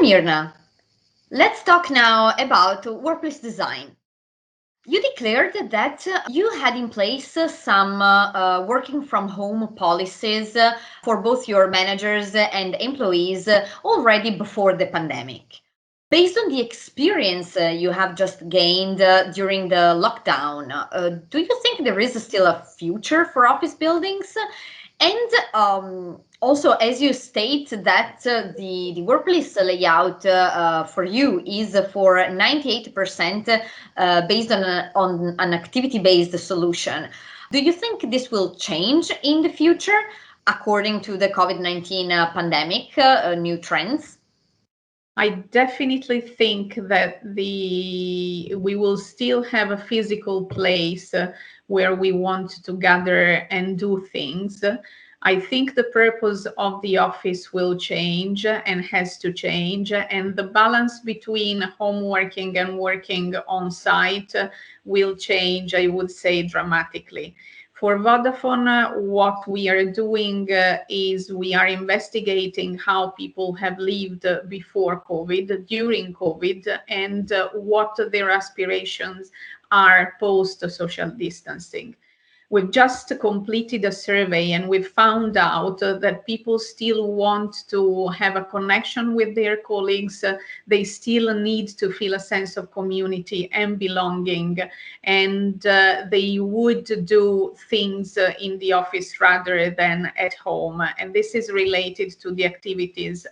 Mirna. Let's talk now about workplace design. You declared that you had in place some working from home policies for both your managers and employees already before the pandemic. Based on the experience you have just gained during the lockdown, do you think there is still a future for office buildings? And also, as you state that the workplace layout for you is for 98% based on an activity-based solution. Do you think this will change in the future according to the COVID-19 pandemic, new trends? I definitely think that we will still have a physical place where we want to gather and do things. I think the purpose of the office will change and has to change, and the balance between home working and working on site will change, I would say, dramatically. For Vodafone, what we are doing is we are investigating how people have lived before COVID, during COVID, and what their aspirations are post social distancing. We've just completed a survey and we found out that people still want to have a connection with their colleagues. They still need to feel a sense of community and belonging, and they would do things in the office rather than at home. And this is related to the activities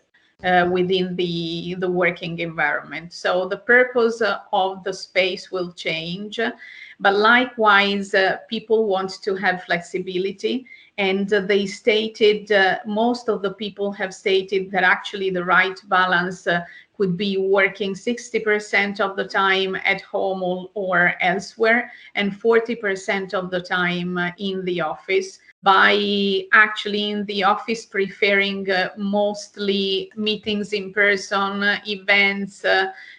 within the working environment. So the purpose of the space will change, but likewise, people want to have flexibility. And they stated, most of the people have stated that actually the right balance could be working 60% of the time at home or elsewhere, and 40% of the time in the office, by actually in the office preferring mostly meetings in person, events,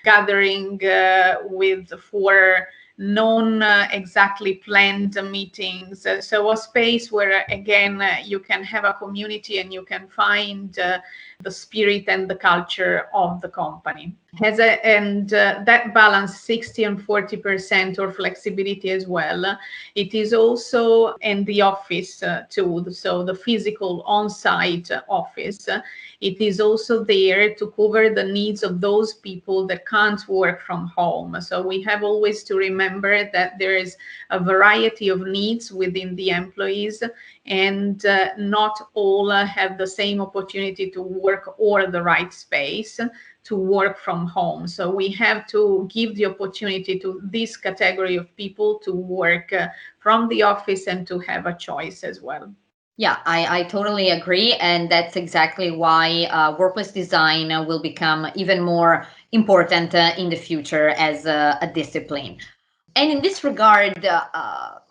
gathering with for non exactly planned meetings. So a space where again you can have a community and you can find the spirit and the culture of the company. And that balance, 60 and 40%, or flexibility as well, it is also in the office too. So the physical on-site office, it is also there to cover the needs of those people that can't work from home. So we have always to remember that there is a variety of needs within the employees, and not all have the same opportunity to work or the right space to work from home. So we have to give the opportunity to this category of people to work from the office and to have a choice as well. Yeah, I totally agree. And that's exactly why workplace design will become even more important in the future as a discipline. And in this regard,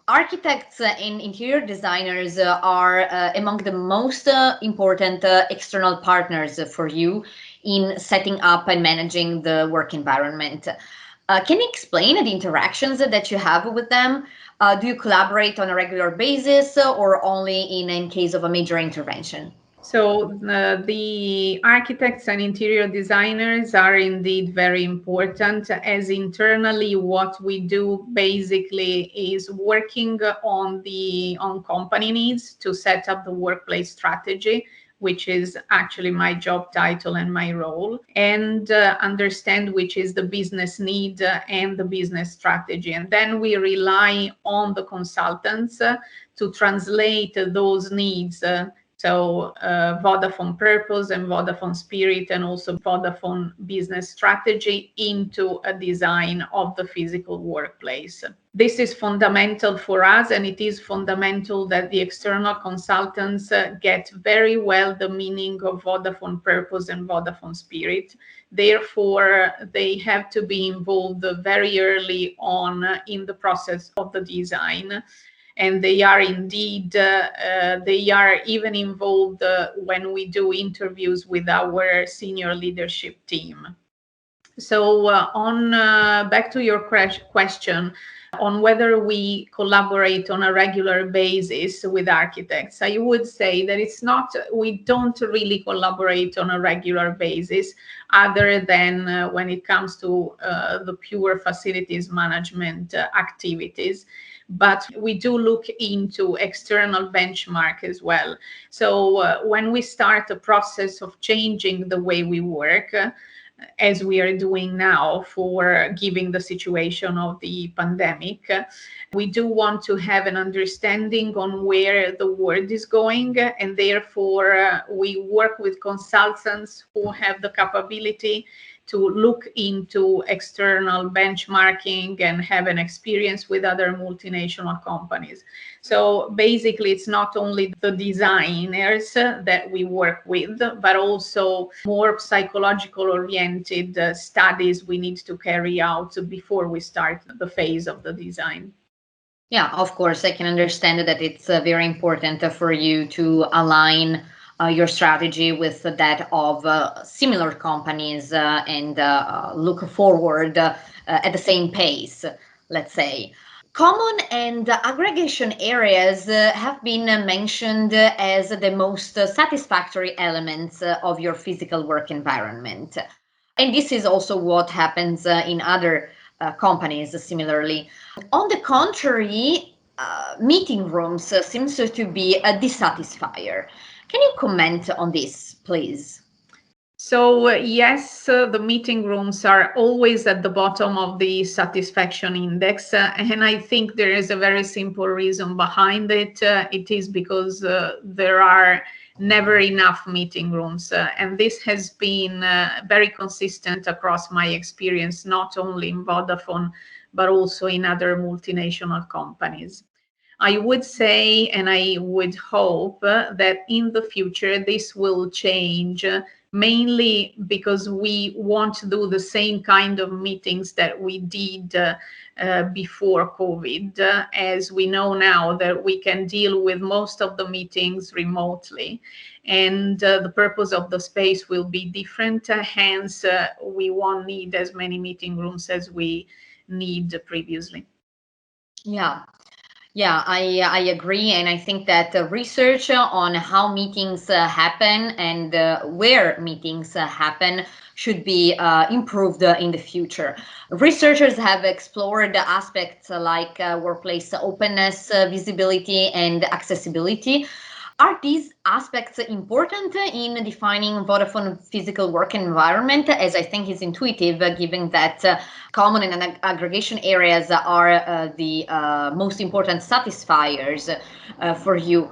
architects and interior designers are among the most important external partners for you in setting up and managing the work environment. Can you explain the interactions that you have with them? Do you collaborate on a regular basis or only in case of a major intervention? So the architects and interior designers are indeed very important, as internally what we do basically is working on company needs to set up the workplace strategy, which is actually my job title and my role, and understand which is the business need and the business strategy. And then we rely on the consultants to translate those needs. So Vodafone purpose and Vodafone spirit, and also Vodafone business strategy into a design of the physical workplace. This is fundamental for us, and it is fundamental that the external consultants get very well the meaning of Vodafone purpose and Vodafone spirit. Therefore, they have to be involved very early on in the process of the design. And they are indeed, they are even involved when we do interviews with our senior leadership team. So back to your question, on whether we collaborate on a regular basis with architects, I would say that we don't really collaborate on a regular basis, other than when it comes to the pure facilities management activities. But we do look into external benchmark as well. So when we start a process of changing the way we work, as we are doing now for given the situation of the pandemic, we do want to have an understanding on where the world is going, and therefore we work with consultants who have the capability to look into external benchmarking and have an experience with other multinational companies. So basically, it's not only the designers that we work with, but also more psychological oriented studies we need to carry out before we start the phase of the design. Yeah, of course, I can understand that it's very important for you to align your strategy with that of similar companies and look forward at the same pace, let's say. Common and aggregation areas have been mentioned as the most satisfactory elements of your physical work environment. And this is also what happens in other companies similarly. On the contrary, meeting rooms seems to be a dissatisfier. Can you comment on this, please? So yes, the meeting rooms are always at the bottom of the satisfaction index. And I think there is a very simple reason behind it. It is because there are never enough meeting rooms. And this has been very consistent across my experience, not only in Vodafone, but also in other multinational companies. I would say, and I would hope that in the future this will change, mainly because we want to do the same kind of meetings that we did before COVID, as we know now that we can deal with most of the meetings remotely. And the purpose of the space will be different. Hence, we won't need as many meeting rooms as we need previously. Yeah. Yeah, I agree. And I think that research on how meetings happen and where meetings happen should be improved in the future. Researchers have explored aspects like workplace openness, visibility, and accessibility. Are these aspects important in defining Vodafone physical work environment? As I think is intuitive, given that common and aggregation areas are the most important satisfiers for you.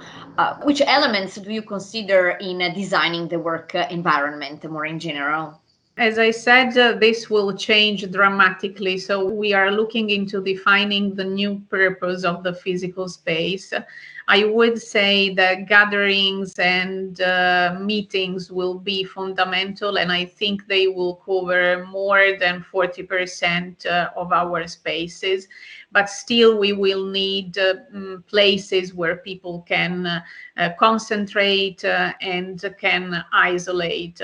Which elements do you consider in designing the work environment more in general? As I said, this will change dramatically. So we are looking into defining the new purpose of the physical space. I would say that gatherings and meetings will be fundamental, and I think they will cover more than 40% of our spaces. But still, we will need places where people can concentrate and can isolate.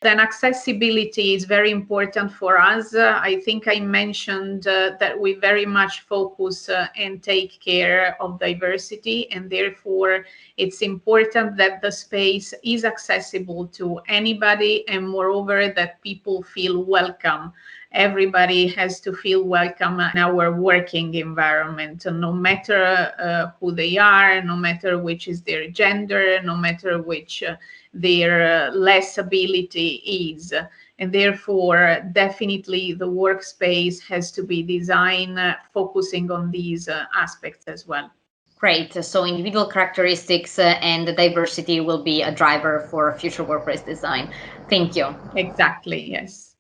Then accessibility is very important for us. I think I mentioned that we very much focus and take care of diversity, and therefore it's important that the space is accessible to anybody, and moreover that people feel welcome. Everybody has to feel welcome in our working environment, no matter who they are, no matter which is their gender, no matter which their less ability is. And therefore, definitely the workspace has to be designed focusing on these aspects as well. Great. So individual characteristics and diversity will be a driver for future workplace design. Thank you. Exactly, yes.